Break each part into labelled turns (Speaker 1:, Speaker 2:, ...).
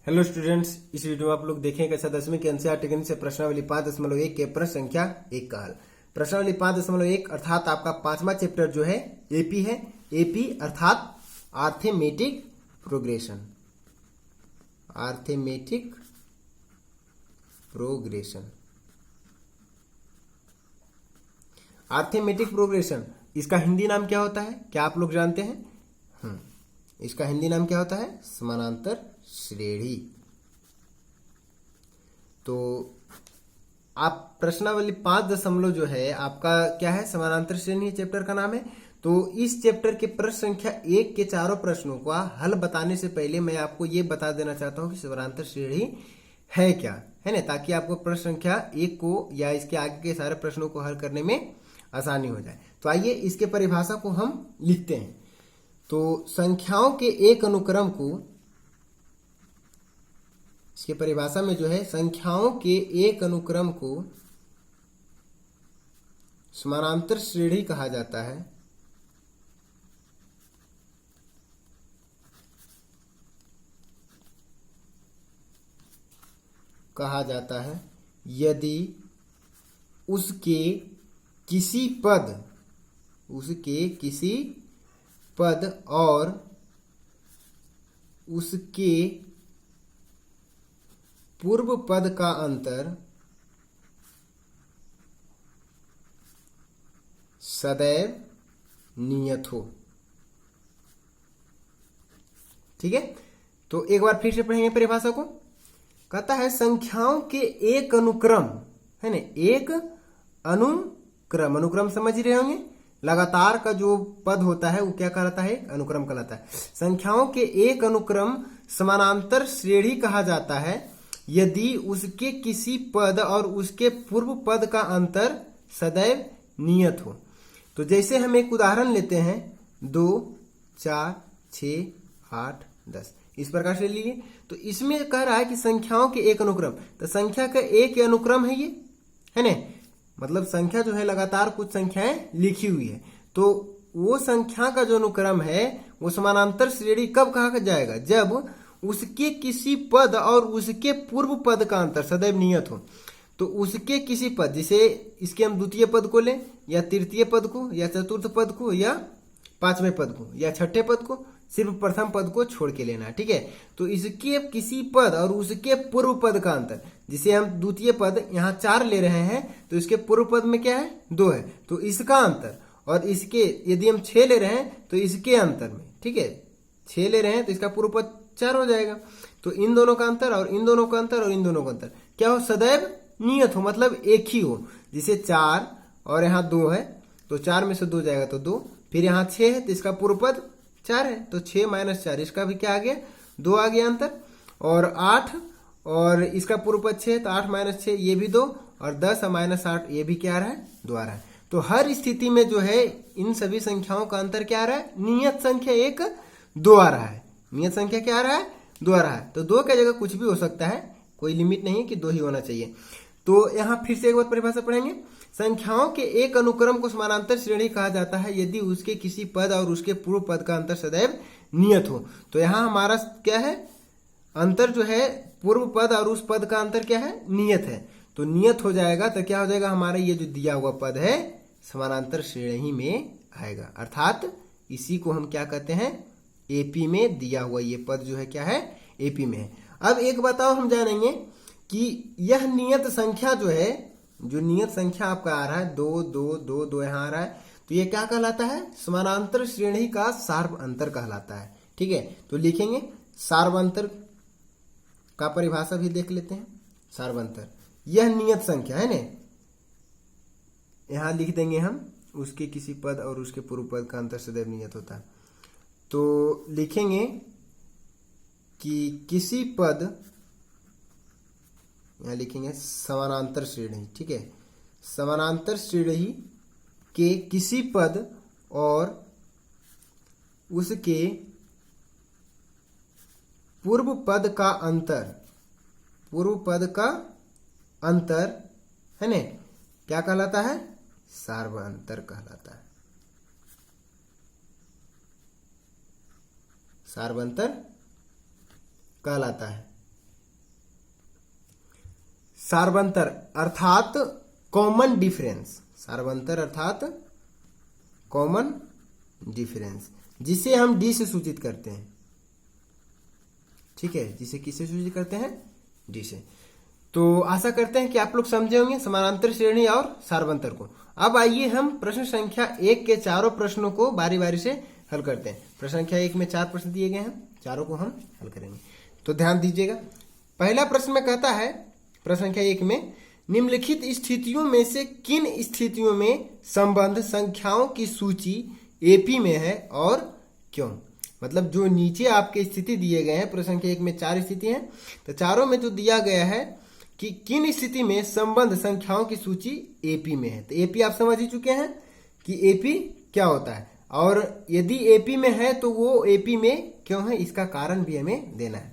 Speaker 1: Hello students, इस video में आप लोग देखें कक्षा 10वीं के एनसीईआरटी गणित से प्रश्नावली 5.1 के प्रश्न संख्या 1 का हल। प्रश्नावली 5.1 अर्थात आपका पांचवा चैप्टर जो है एपी है। एपी अर्थात arithmetic progression. Arithmetic progression, arithmetic progression इसका हिंदी नाम क्या होता है, क्या आप लोग जानते हैं? इसका हिंदी नाम क्या होता है? समानांतर श्रेणी। तो आप प्रश्नावली 5 जो है आपका क्या है, समानांतर श्रेणी चैप्टर का नाम है। तो इस चैप्टर के प्रश्न संख्या 1 के चारों प्रश्नों का हल बताने से पहले मैं आपको ये बता देना चाहता हूं कि समानांतर श्रेणी है क्या, है ना, ताकि आपको प्रश्न संख्या 1 को या इसके आगे के सारे प्रश्नों को हल करने में आसानी हो जाए। तो आइए इसके परिभाषा को हम लिखते हैं। तो संख्याओं के एक अनुक्रम को, इसके परिभाषा में जो है संख्याओं के एक अनुक्रम को समानांतर श्रेणी कहा जाता है। यदि उसके किसी पद और उसके पूर्व पद का अंतर सदैव नियत हो। ठीक है, तो एक बार फिर से पढ़ेंगे परिभाषा को। कहता है संख्याओं के एक अनुक्रम, है ना, एक अनुक्रम, अनुक्रम समझ रहे होंगे, लगातार का जो पद होता है वो क्या कहलाता है? अनुक्रम कहलाता है। संख्याओं के एक अनुक्रम समानांतर श्रेणी कहा जाता है यदि उसके किसी पद और उसके पूर्व पद का अंतर सदैव नियत हो। तो जैसे हम एक उदाहरण लेते हैं, 2, 4, 6, 8, 10, इस प्रकार से लिए। तो इसमें कह रहा है कि संख्याओं के एक अनुक्रम, तो संख्या का एक अनुक्रम है ये, है ना, मतलब संख्या जो है लगातार कुछ संख्याएं लिखी हुई है। तो वो संख्या का जो अनुक्रम है वो समानांतर श्रेणी कब कहा जाएगा? जब उसके किसी पद और उसके पूर्व पद का अंतर सदैव नियत हो। तो उसके किसी पद, जिसे इसके हम द्वितीय पद को लें या तृतीय पद को या चतुर्थ पद को या पांचवें पद को या छठे पद को, सिर्फ प्रथम पद को छोड़ के लेना, ठीक है। तो इसके किसी पद और उसके पूर्व पद का अंतर, जिसे हम द्वितीय पद यहाँ 4 ले रहे हैं तो इसके पूर्व पद में क्या है? 2 है, तो इसका अंतर, और इसके यदि हम 6 ले रहे हैं तो इसके अंतर में, ठीक है, 6 ले रहे हैं तो इसका पूर्व पद 4 हो जाएगा। तो इन दोनों का अंतर और इन दोनों का अंतर और इन दोनों का अंतर क्या हो? सदैव नियत हो, मतलब एक ही हो। जिसे 4 और यहाँ 2 है तो 4 में से 2 जाएगा तो 2, फिर यहाँ 6 है तो इसका पूर्व पद 4 है तो 6 - 4, इसका भी क्या आ गया? 2 आ गया अंतर। और 8 और इसका पूर्व पद 6 तो 8 - 6 ये भी 2, और 10 - 8 ये भी क्या आ रहा है? 2 आ रहा है। तो हर स्थिति में जो है इन सभी संख्याओं का अंतर क्या आ रहा है? नियत संख्या 1 2 आ रहा है। नियत संख्या क्या आ रहा है? 2 आ रहा है। तो 2 की जगह कुछ भी हो सकता है, कोई लिमिट नहीं कि 2 ही होना चाहिए। तो यहाँ फिर से एक बार परिभाषा पढ़ेंगे। संख्याओं के एक अनुक्रम को समानांतर श्रेणी कहा जाता है यदि उसके किसी पद और उसके पूर्व पद का अंतर सदैव नियत हो। तो यहाँ हमारा क्या है? अंतर जो है पूर्व पद और उस पद का अंतर क्या है? नियत है। तो नियत हो जाएगा तो क्या हो जाएगा? हमारा ये जो दिया हुआ पद है समानांतर श्रेणी में आएगा, अर्थात इसी को हम क्या कहते हैं? एपी में दिया हुआ ये पद जो है क्या है? एपी में है। अब एक बताओ, हम जानेंगे कि यह नियत संख्या जो है, जो नियत संख्या आपका आ रहा है 2 2 2 2 यहाँ आ रहा है, तो ये क्या कहलाता है? समानांतर श्रेणी का सार्व अंतर कहलाता है। ठीक है, तो लिखेंगे सार्व अंतर का परिभाषा भी देख लेते हैं। सार्व अंतर, यह नियत संख्या है ना, यहां लिख देंगे हम उसके किसी पद और उसके पूर्व पद का अंतर सदैव नियत होता है। तो लिखेंगे कि किसी पद, यहां लिखेंगे समानांतर श्रेणी, ठीक है, समानांतर श्रेणी के किसी पद और उसके पूर्व पद का अंतर, पूर्व पद का अंतर है ना, क्या कहलाता है? सार्व अंतर कहलाता है। सार्व अंतर कहलाता है। सार्वंतर अर्थात कॉमन डिफरेंस, सार्वंतर अर्थात कॉमन डिफरेंस, जिसे हम डी से सूचित करते हैं। ठीक है, जिसे किससे सूचित करते हैं? डी से। तो आशा करते हैं कि आप लोग समझे होंगे समानांतर श्रेणी और सार्वंतर को। अब आइए हम प्रश्न संख्या 1 के चारों प्रश्नों को बारी बारी से हल करते हैं। प्रश्न संख्या 1 में 4 प्रश्न दिए गए हैं, चारों को हम हल करेंगे, तो ध्यान दीजिएगा। पहला प्रश्न में कहता है, प्रश्न संख्या 1 में, निम्नलिखित स्थितियों में से किन स्थितियों में संबंध संख्याओं की सूची एपी में है और क्यों? मतलब जो नीचे आपके स्थिति दिए गए हैं, प्रश्न संख्या 1 में 4 स्थिति हैं, तो चारों में जो दिया गया है कि किन स्थिति में संबंध संख्याओं की सूची एपी में है। तो एपी आप समझ ही चुके हैं कि एपी क्या होता है, और यदि एपी में है तो वो एपी में क्यों है, इसका कारण भी हमें देना है।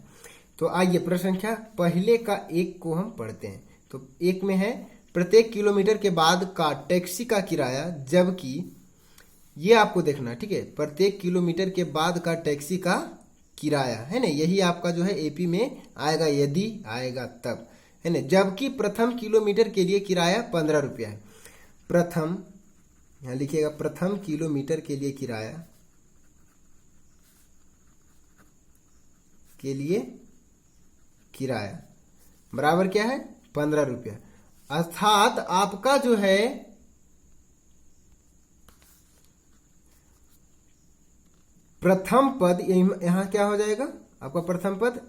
Speaker 1: तो आइए प्रश्न संख्या पहले का 1 को हम पढ़ते हैं। तो 1 में है, प्रत्येक किलोमीटर के बाद का टैक्सी का किराया, जबकि ये आपको देखना, ठीक है, प्रत्येक किलोमीटर के बाद का टैक्सी का किराया है ना, यही आपका जो है एपी में आएगा, यदि आएगा तब, है ना। जबकि प्रथम किलोमीटर के लिए किराया 15 रुपया है। प्रथम, यहां लिखिएगा, प्रथम किलोमीटर के लिए किराया बराबर क्या है? 15 रुपया। अर्थात आपका जो है प्रथम पद, यहां क्या हो जाएगा आपका? प्रथम पद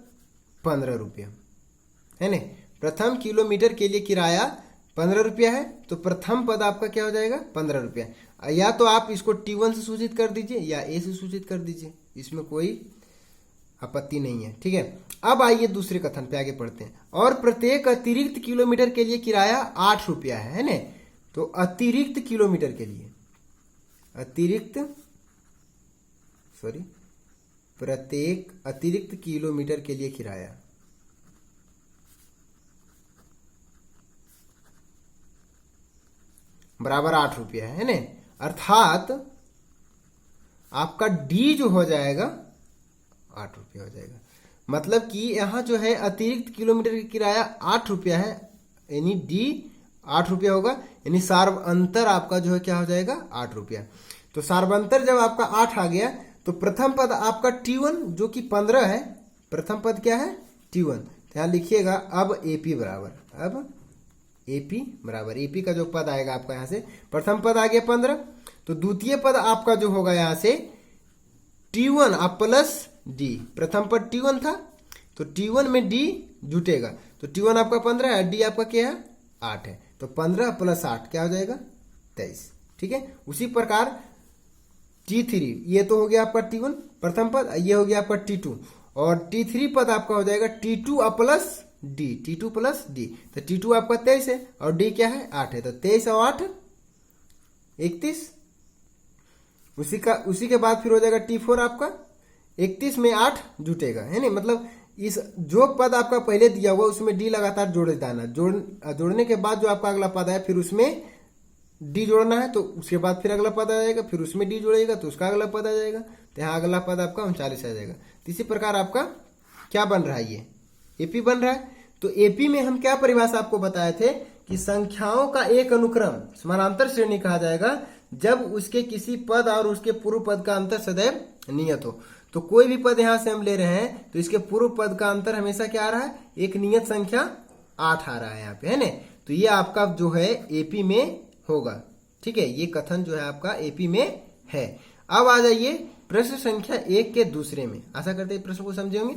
Speaker 1: 15 रुपया है ना। प्रथम किलोमीटर के लिए किराया 15 रुपया है, तो प्रथम पद आपका क्या हो जाएगा? 15 रुपया। या तो आप इसको T1 से सूचित कर दीजिए या A से सूचित कर दीजिए, इसमें कोई आपत्ति नहीं है। ठीक है, अब आइए दूसरे कथन पे आगे पढ़ते हैं। और प्रत्येक अतिरिक्त किलोमीटर के लिए किराया 8 रुपया है ना। तो अतिरिक्त किलोमीटर के लिए, प्रत्येक अतिरिक्त किलोमीटर के लिए किराया बराबर 8 रुपया है ना। अर्थात आपका डी जो हो जाएगा 8 रुपया हो जाएगा। मतलब कि यहां जो है अतिरिक्त किलोमीटर का किराया 8 रुपया है, यानी डी 8 रुपया होगा, यानी सार्वंतर आपका जो है क्या हो जाएगा? 8 रुपया। तो सार्वंतर जब आपका 8 आ गया, तो प्रथम पद आपका T1 जो कि 15 है, प्रथम पद क्या है? T1। तो यहां लिखिएगा, अब एपी बराबर, एपी का जो पद आएगा आपका यहां से, प्रथम पद आ गया 15, तो द्वितीय पद आपका जो होगा यहां से T1 आप प्लस डी। प्रथम पद T1 था, तो T1 में डी जुटेगा, तो T1 आपका 15 है, डी आपका क्या है? 8 है, तो 15 प्लस 8 क्या हो जाएगा? 23। ठीक है, उसी प्रकार T3, ये तो हो गया आपका T1 प्रथम पद, ये हो गया आपका T2, और T3 पद आपका हो जाएगा T2 plus D, T2 plus D. तो T2 आपका 23 है और डी क्या है? 8 है, तो 23 और 8 31। उसी के बाद फिर हो जाएगा T4 आपका 31 में 8 जुटेगा, है ना। मतलब इस जो पद आपका पहले दिया हुआ उसमें डी लगातार जोड़े जाना, जोड़ने के बाद जो आपका अगला पद है फिर उसमें डी जोड़ना है, तो उसके बाद फिर अगला पद आ जाएगा, फिर उसमें डी जोड़ेगा तो उसका अगला पद आ जाएगा, तो यहाँ अगला पद आपका 39 आ जाएगा। तो इसी प्रकार आपका क्या बन रहा है? ये एपी बन रहा है। तो एपी में हम क्या परिभाषा आपको बताए थे कि संख्याओं का एक अनुक्रम समानांतर श्रेणी कहा जाएगा जब उसके किसी पद और उसके पूर्व पद का अंतर सदैव नियत हो। तो कोई भी पद यहां से हम ले रहे हैं तो इसके पूर्व पद का अंतर हमेशा क्या आ रहा है? एक नियत संख्या 8 आ रहा है यहाँ पे, है ना। तो ये आपका जो है एपी में होगा। ठीक है, ये कथन जो है आपका एपी में है। अब आ जाइए प्रश्न संख्या 1 के दूसरे में। आशा करते हैं प्रश्न को समझे होंगे।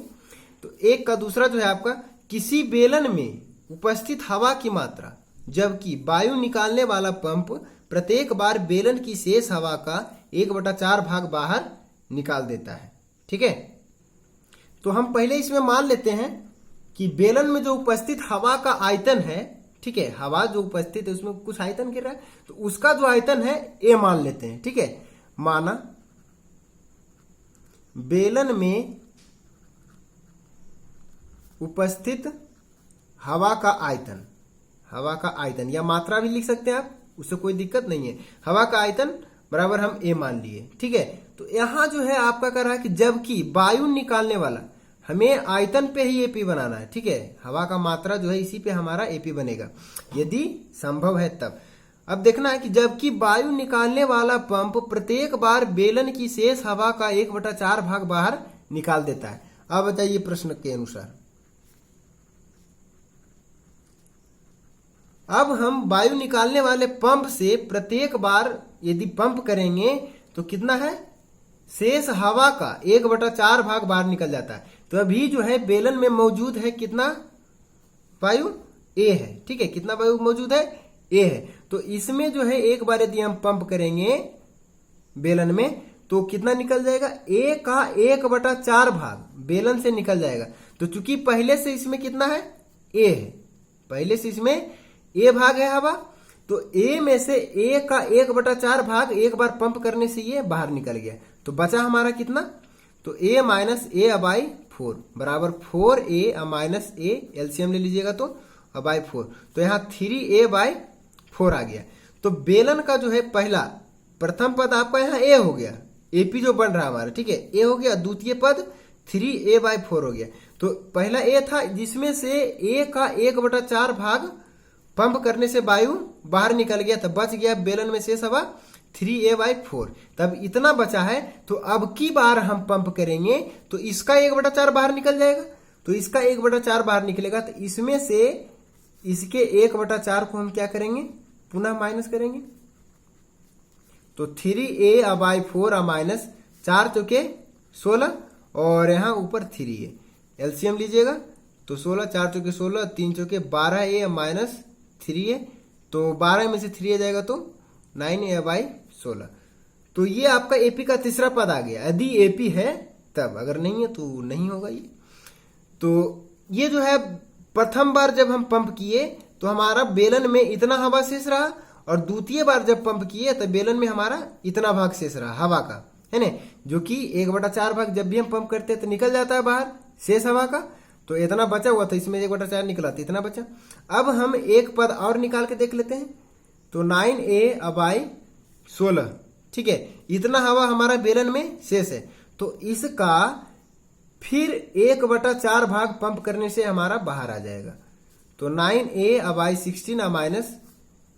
Speaker 1: तो 1 का दूसरा जो है आपका, किसी बेलन में उपस्थित हवा की मात्रा जबकि वायु निकालने वाला पंप प्रत्येक बार बेलन की शेष हवा का 1/4 भाग बाहर निकाल देता है। ठीक है, तो हम पहले इसमें मान लेते हैं कि बेलन में जो उपस्थित हवा का आयतन है, ठीक है, हवा जो उपस्थित है उसमें कुछ आयतन गिर रहा है, तो उसका जो आयतन है ए मान लेते हैं। ठीक है, माना बेलन में उपस्थित हवा का आयतन या मात्रा भी लिख सकते हैं आप, उससे कोई दिक्कत नहीं है। हवा का आयतन बराबर हम ए मान लिए। ठीक है, तो यहां जो है आपका कह रहा है कि जबकि वायु निकालने वाला, हमें आयतन पे ही एपी बनाना है, ठीक है। हवा का मात्रा जो है इसी पे हमारा एपी बनेगा यदि संभव है तब। अब देखना है कि जबकि वायु निकालने वाला पंप प्रत्येक बार बेलन की शेष हवा का 1/4 भाग बाहर निकाल देता है। अब बताइए प्रश्न के अनुसार, अब हम वायु निकालने वाले पंप से प्रत्येक बार यदि पंप करेंगे तो कितना है, शेष हवा का 1/4 भाग बाहर निकल जाता है। तो अभी जो है बेलन में मौजूद है कितना वायु, ए है, ठीक है। कितना वायु मौजूद है, ए है। तो इसमें जो है एक बार यदि हम पंप करेंगे बेलन में तो कितना निकल जाएगा, ए का 1/4 भाग बेलन से निकल जाएगा। तो चूंकि पहले से इसमें कितना है, ए है, पहले से इसमें ए भाग है हवा, तो ए में से ए का 1/4 भाग एक बार पंप करने से ये बाहर निकल गया। तो बचा हमारा कितना, तो ए माइनस ए बाई 4 बराबर 4a माइनस ए, एलसीएम ले लीजिएगा तो बाई 4। तो यहाँ 3a/4 आ गया। तो बेलन का जो है पहला प्रथम पद आपका यहाँ ए हो गया, एपी जो बन रहा हमारा, ठीक है, ए हो गया। द्वितीय पद 3a/4 हो गया। तो पहला ए था जिसमें से ए का 1/4 भाग पंप करने से वायु बाहर निकल गया, तब बच गया बेलन में शेष हवा 3a/4। तब इतना बचा है। तो अब की बार हम पंप करेंगे तो इसका 1/4 बाहर निकल जाएगा। तो इसका 1/4 बाहर निकलेगा, तो इसमें से इसके 1/4 को हम क्या करेंगे, पुनः माइनस करेंगे। तो 3a/4 माइनस 4 चौके 16 और यहाँ ऊपर 3a, एलसीएम लीजिएगा तो 16, 4 चौके 16, 3 चौके 12a माइनस 3a। तो 12 में से 3a जाएगा तो 9a/16। तो ये आपका एपी का तीसरा पद आ गया, यदि एपी है तब, अगर नहीं है तो नहीं होगा ये। तो ये जो है प्रथम बार जब हम पंप किए तो हमारा बेलन में इतना हवा शेष रहा, और द्वितीय बार जब पंप किए तो बेलन में हमारा इतना भाग शेष रहा हवा का, है ना, जो कि 1/4 भाग जब भी हम पंप करते हैं तो निकल जाता है बाहर शेष हवा का। तो इतना बचा हुआ था, इसमें 1/4 निकला तो इतना बचा। अब हम एक पद और निकाल के देख लेते हैं। तो 9a/16, ठीक है, इतना हवा हमारा बेलन में शेष है। तो इसका फिर 1/4 भाग पंप करने से हमारा बाहर आ जाएगा। तो 9a/16 माइनस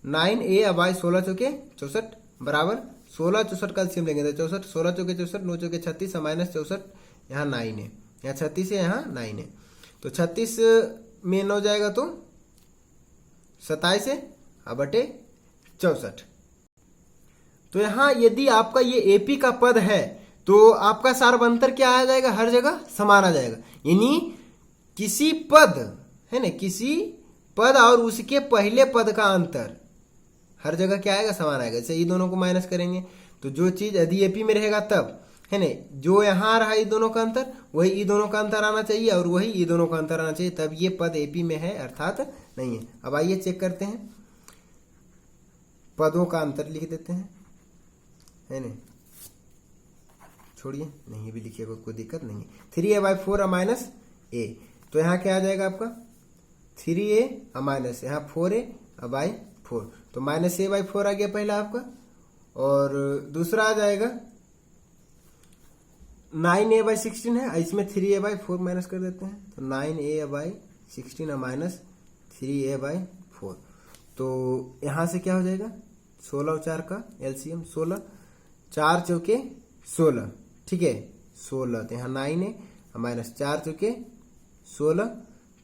Speaker 1: 9a/16 चौके 64 बराबर 16, 64 का एलसीएम लेंगे तो 64, 16 चौके 64, 9 चौके 36 माइनस 64, यहाँ 9 है, यहाँ 36 है, यहाँ 9 है। तो 36 में 9 जाएगा तो 27 है बटे 64। तो यहाँ यदि आपका ये एपी का पद है तो आपका सार्वंतर क्या आ जाएगा, हर जगह समान आ जाएगा। यानी किसी पद, है ना, किसी पद और उसके पहले पद का अंतर हर जगह क्या आएगा, समान आएगा। जैसे ये दोनों को माइनस करेंगे तो जो चीज यदि एपी में रहेगा तब, है ना, जो यहाँ रहा ये दोनों का अंतर वही ये दोनों का अंतर आना चाहिए, और वही ये दोनों का अंतर आना चाहिए, तब ये पद एपी में है अर्थात नहीं है। अब आइए चेक करते हैं, पदों का अंतर लिख देते हैं, है ना, छोड़िए नहीं भी लिखिएगा कोई दिक्कत नहीं है। 3a/4 माइनस ए, तो यहाँ क्या आ जाएगा आपका 3a माइनस यहाँ 4a/4, तो माइनस a/4 आ गया पहला आपका। और दूसरा आ जाएगा 9a/16 है, इसमें 3a/4 माइनस कर देते हैं, तो 9a/16 माइनस 3a/4। तो यहाँ से क्या हो जाएगा 16 और 4 का एलसीएम 16, 4 चौके 16, ठीक है 16, तो यहाँ 9 है माइनस 4 चौके 16,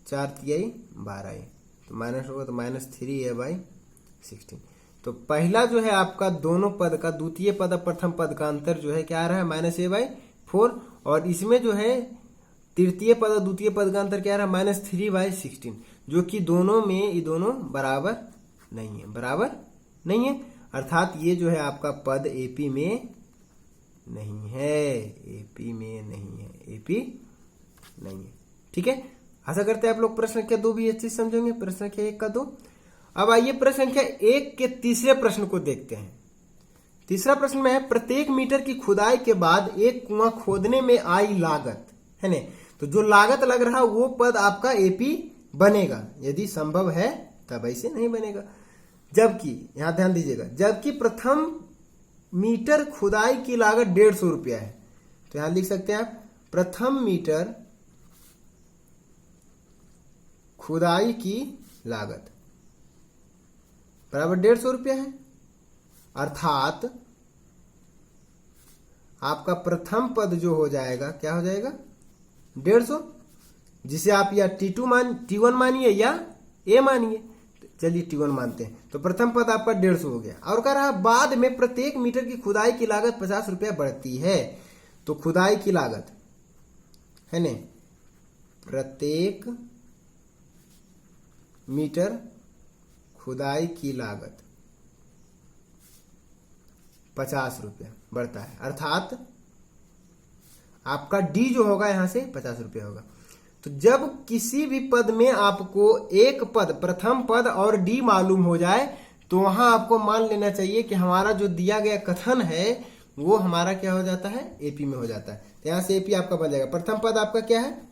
Speaker 1: 4 तिहाई 12 है, तो माइनस होगा तो माइनस 3a/16। तो पहला जो है आपका दोनों पद का द्वितीय पद और प्रथम पद का अंतर जो है क्या आ रहा है, माइनस a/4, और इसमें जो है तृतीय पद और द्वितीय पद का अंतर क्या आ रहा है, माइनस 3/16, जो कि दोनों में ये दोनों बराबर नहीं है, बराबर नहीं है, अर्थात ये जो है आपका पद एपी में नहीं है, एपी में नहीं है, एपी नहीं है, ठीक है। आशा करते हैं आप लोग प्रश्न संख्या 2 भी अच्छे से समझेंगे, प्रश्न संख्या 1 का 2। अब आइए प्रश्न संख्या 1 के तीसरे प्रश्न को देखते हैं। तीसरा प्रश्न में है, प्रत्येक मीटर की खुदाई के बाद एक कुआं खोदने में आई लागत, है ना, तो जो लागत लग रहा वो पद आपका एपी बनेगा, यदि संभव है तब ऐसे नहीं बनेगा। जबकि यहां ध्यान दीजिएगा, जबकि प्रथम मीटर खुदाई की लागत 150 रुपया है, तो यहां लिख सकते हैं आप प्रथम मीटर खुदाई की लागत बराबर 150 रुपया है। अर्थात आपका प्रथम पद जो हो जाएगा क्या हो जाएगा 150, जिसे आप या T1 मानिए या A मानिए। चलिए T1 मानते हैं। तो प्रथम पद आपका 150 हो गया। और कह रहा है बाद में प्रत्येक मीटर की खुदाई की लागत 50 रुपया बढ़ती है। तो खुदाई की लागत है न, प्रत्येक मीटर खुदाई की लागत 50 रुपया बढ़ता है। अर्थात आपका डी जो होगा यहां से 50 रुपया होगा। तो जब किसी भी पद में आपको एक पद प्रथम पद और डी मालूम हो जाए तो वहां आपको मान लेना चाहिए कि हमारा जो दिया गया कथन है वो हमारा क्या हो जाता है एपी में हो जाता है। तो यहां से एपी आपका बन जाएगा। प्रथम पद आपका क्या है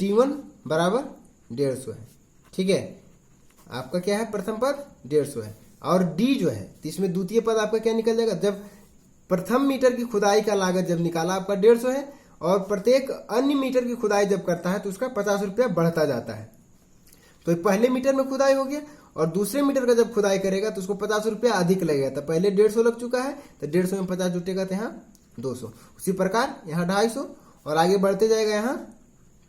Speaker 1: T1 बराबर 150 है। ठीक है, आपका क्या है प्रथम पद 150 है। और डी जो है तो इसमें द्वितीय पद आपका क्या निकल जाएगा, जब प्रथम मीटर की खुदाई का लागत जब निकाला आपका 150 है और प्रत्येक अन्य मीटर की खुदाई जब करता है तो उसका 50 रुपया बढ़ता जाता है। तो पहले मीटर में खुदाई हो गया और दूसरे मीटर का जब खुदाई करेगा तो उसको 50 रुपया अधिक लगेगा। तो पहले 150 लग चुका है तो 150 में 50 जुटेगा तो यहाँ 200। उसी प्रकार यहाँ 250 और आगे बढ़ते जाएगा यहाँ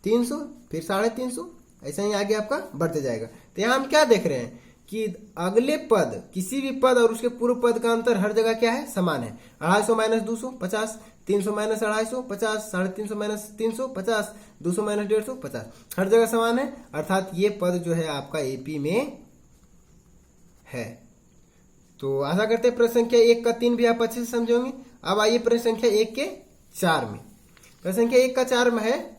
Speaker 1: 300, फिर 350, ऐसा ही आगे आपका बढ़ते जाएगा। तो यहाँ हम क्या देख रहे हैं कि अगले पद किसी भी पद और उसके पूर्व पद का अंतर हर जगह क्या है समान है। 250 माइनस 200 50, 300 माइनस 250 50, 350 माइनस 300 50, 200 माइनस 150 50, हर जगह समान है। अर्थात ये पद जो है आपका एपी में है। तो आशा करते हैं प्रश्न संख्या 1 का 3 भी आप अच्छे से समझोगे। अब आइए प्रश्न संख्या 1 के 4 में। प्रश्न संख्या 1 का 4 में है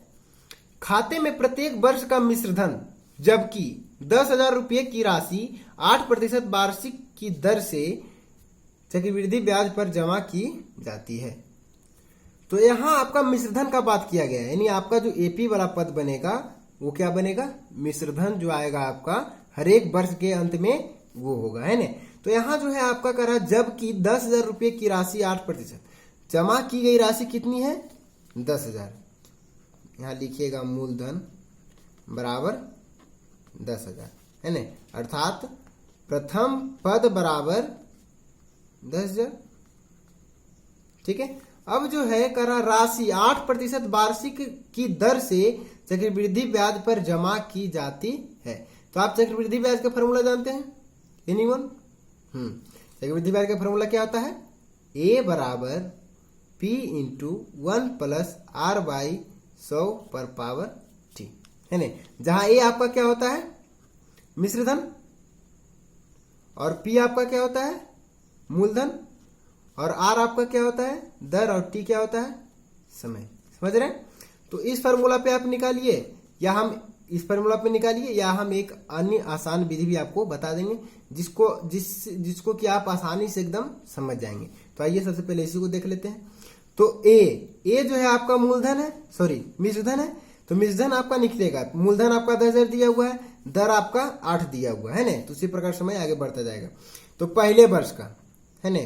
Speaker 1: खाते में प्रत्येक वर्ष का मिश्र धन जबकि 10,000 रुपये की राशि 8% वार्षिक की दर से चक्रवृद्धि ब्याज पर जमा की जाती है। तो यहां आपका मिश्रधन का बात किया गया है, यानी आपका जो एपी वाला पद बनेगा वो क्या बनेगा मिश्रधन जो आएगा आपका हर एक वर्ष के अंत में वो होगा, है ना। तो यहां जो है आपका कह रहा है जबकि 10,000 रुपये की राशि 8% जमा की गई राशि कितनी है 10,000। यहां लिखिएगा मूलधन बराबर 10,000, है ना। अर्थात प्रथम पद बराबर 10,000। ठीक है, अब जो है करा राशि 8% वार्षिक की दर से चक्रवृद्धि ब्याज पर जमा की जाती है। तो आप चक्रवृद्धि ब्याज का फॉर्मूला जानते हैं एनीवन? चक्रवृद्धि ब्याज का फॉर्मूला क्या होता है ए बराबर P into 1 plus R by 100 पर पावर T, है ना। जहां ए आपका क्या होता है मिश्रधन और P आपका क्या होता है मूलधन और R आपका क्या होता है दर और T क्या होता है समय। समझ रहे हैं? तो इस फार्मूला पे आप निकालिए या हम इस फार्मूला पे निकालिए या हम एक अन्य आसान विधि भी आपको बता देंगे जिसको कि आप आसानी से एकदम समझ जाएंगे। तो आइए सबसे पहले इसी को देख लेते हैं। तो ए जो है आपका मूलधन है, सॉरी मिश्रधन है। तो मिश्रधन आपका निकलेगा, मूलधन आपका 10,000 दिया हुआ है, दर आपका 8 दिया हुआ है ना। तो उसी प्रकार समय आगे बढ़ता जाएगा। तो पहले वर्ष का है ना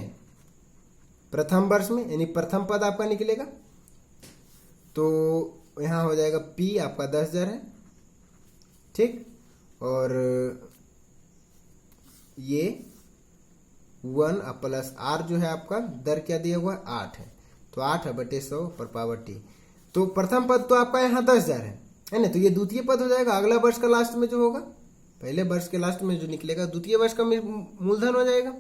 Speaker 1: प्रथम वर्ष में यानी प्रथम पद आपका निकलेगा। तो यहां हो जाएगा P आपका 10,000 है, ठीक। और ये 1 प्लस R जो है आपका दर क्या दिया हुआ है 8 है। तो 8/100 पर पावर T। तो प्रथम पद तो आपका यहाँ 10,000 है ना। तो ये द्वितीय पद हो जाएगा अगला वर्ष का लास्ट में जो होगा, पहले वर्ष के लास्ट में जो निकलेगा द्वितीय वर्ष का मूलधन हो जाएगा।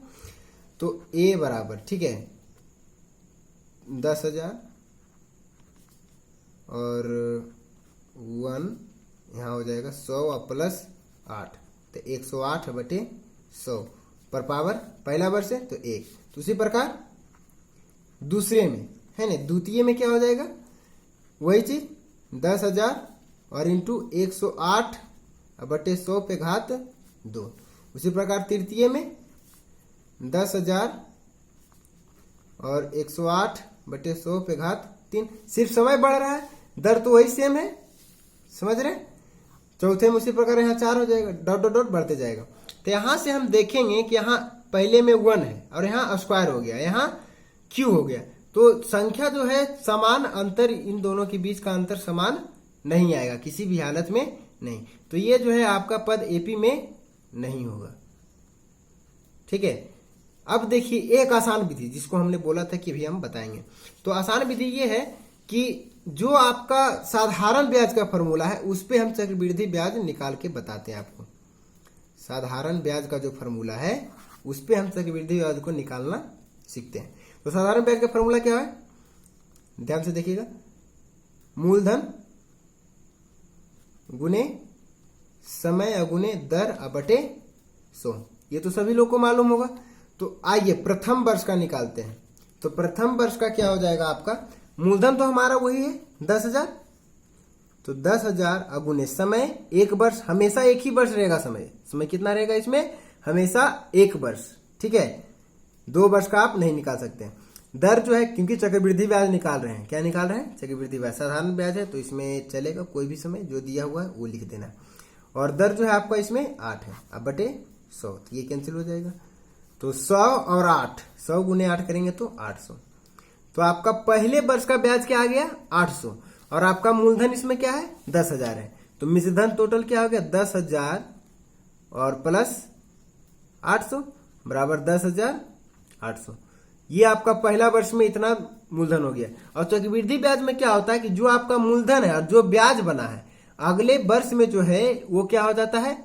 Speaker 1: तो A बराबर ठीक है 10,000 और 1 यहाँ हो जाएगा 100 प्लस 8 तो 108/100 पर पावर पहला वर्ष है तो 1। तो उसी प्रकार दूसरे में है ना द्वितीय में क्या हो जाएगा वही चीज 10,000 और इंटू 108/100 पे घात 2। उसी प्रकार तृतीय में 10,000 और 108/100 पे घात 3। सिर्फ समय बढ़ रहा है, दर तो वही सेम है, समझ रहे। चौथे में उसी प्रकार यहाँ 4 हो जाएगा, डॉट डॉट डॉट बढ़ते जाएगा। तो यहां से हम देखेंगे कि यहाँ पहले में 1 है और यहाँ स्क्वायर हो गया, यहाँ Q हो गया। तो संख्या जो है समान, अंतर इन दोनों के बीच का अंतर समान नहीं आएगा, किसी भी हालत में नहीं। तो ये जो है आपका पद एपी में नहीं होगा। ठीक है। अब देखिए एक आसान विधि जिसको हमने बोला था कि भी हम बताएंगे। तो आसान विधि ये है कि जो आपका साधारण ब्याज का फॉर्मूला है उस पे हम चक्रवृद्धि ब्याज निकाल के बताते हैं आपको। साधारण ब्याज का जो फॉर्मूला है उस पे हम चक्रवृद्धि ब्याज को निकालना सीखते हैं। तो साधारण ब्याज का फॉर्मूला क्या है, ध्यान से देखिएगा, मूलधन गुने समय अगुने दर बटे 100। ये तो सभी लोग को मालूम होगा। तो आइए प्रथम वर्ष का निकालते हैं। तो प्रथम वर्ष का क्या हो जाएगा आपका, मूलधन तो हमारा वही है 10,000, तो 10,000 अगुने समय, एक वर्ष, हमेशा एक ही वर्ष रहेगा समय। समय कितना रहेगा इसमें, हमेशा एक वर्ष। ठीक है, 2 वर्ष का आप नहीं निकाल सकते। दर जो है, क्योंकि चक्रवृद्धि ब्याज निकाल रहे हैं, क्या निकाल रहे हैं, चक्रवृद्धि ब्याज। साधारण ब्याज है तो इसमें चलेगा कोई भी समय जो दिया हुआ है वो लिख देना। और दर जो है आपका इसमें 8 है, अब बटे 100, तो ये कैंसिल हो जाएगा। तो 100 और 8, 100 गुने 8 करेंगे तो 800। तो आपका पहले वर्ष का ब्याज क्या आ गया, 800, और आपका मूलधन इसमें क्या है, 10,000 है। तो मिश्रधन टोटल क्या हो गया, 10,000 और प्लस 800 बराबर 10,800। ये आपका पहला वर्ष में इतना मूलधन हो गया। और चक्रवृद्धि ब्याज में क्या होता है कि जो आपका मूलधन है और जो ब्याज बना है अगले वर्ष में जो है वो क्या हो जाता है,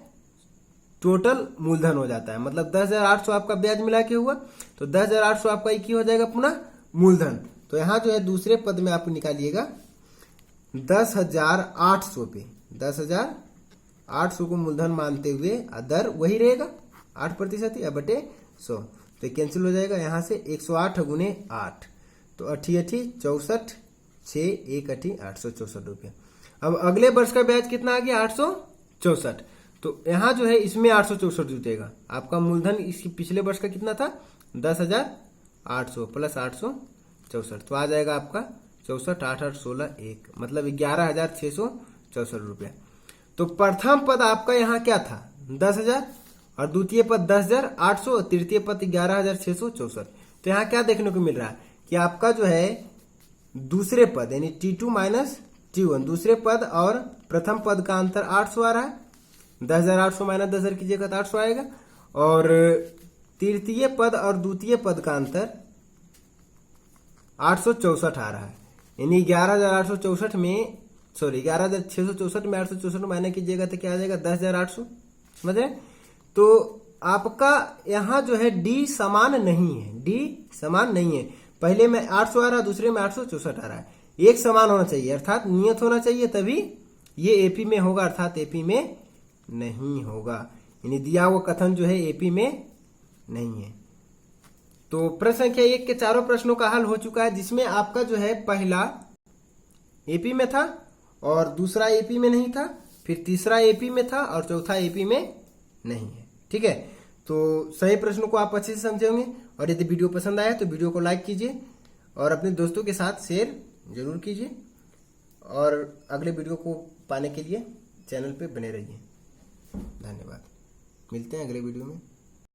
Speaker 1: टोटल मूलधन हो जाता है। मतलब 10,800 आपका ब्याज मिला के हुआ, तो 10,800 आपका एक ही हो जाएगा पुनः मूलधन। तो यहाँ जो है दूसरे पद में आप निकालिएगा 10,800 पे, 10,800 को मूलधन मानते हुए दर वही रहेगा 8% या बटे 100। तो कैंसिल हो जाएगा यहाँ से 108 गुने 8, तो 8 64, 6 1 864 रुपये। अब अगले वर्ष का ब्याज कितना आ गया, 864। तो यहाँ जो है इसमें 864 जुटेगा। आपका मूलधन इसकी पिछले वर्ष का कितना था, 10,800 प्लस 864, तो आ जाएगा आपका 64, 8 8 16 1, मतलब 11,664 रुपया। तो प्रथम पद आपका यहाँ क्या था, 10,000, और द्वितीय पद 10,800, और तृतीय पद 11,664। तो यहाँ क्या देखने को मिल रहा है कि आपका जो है दूसरे पद यानी T2 माइनस T1, दूसरे पद और प्रथम पद का अंतर 800 आ रहा है। 10,800 माइनस 10,000 कीजिएगा तो 800 आएगा। और तृतीय पद और द्वितीय पद का अंतर 864 आ रहा है, यानी 11,864 में, सॉरी 11,664 में 864 माइनस कीजिएगा तो क्या आ जाएगा, 10,800। समझ रहे। तो आपका यहाँ जो है डी समान नहीं है, डी समान नहीं है। पहले में 800 आ रहा है, दूसरे में 864 आ रहा है। एक समान होना चाहिए, अर्थात नियत होना चाहिए, तभी ये एपी में होगा, अर्थात एपी में नहीं होगा। यानी दिया हुआ कथन जो है एपी में नहीं है। तो प्रश्न संख्या 1 के चारों प्रश्नों का हल हो चुका है, जिसमें आपका जो है पहला एपी में था और दूसरा एपी में नहीं था, फिर तीसरा एपी में था और चौथा एपी में नहीं है। ठीक है, तो सही प्रश्नों को आप अच्छे से समझे होंगे। और यदि वीडियो पसंद आया तो वीडियो को लाइक कीजिए और अपने दोस्तों के साथ शेयर जरूर कीजिए, और अगले वीडियो को पाने के लिए चैनल पे बने रहिए। धन्यवाद, मिलते हैं अगले वीडियो में।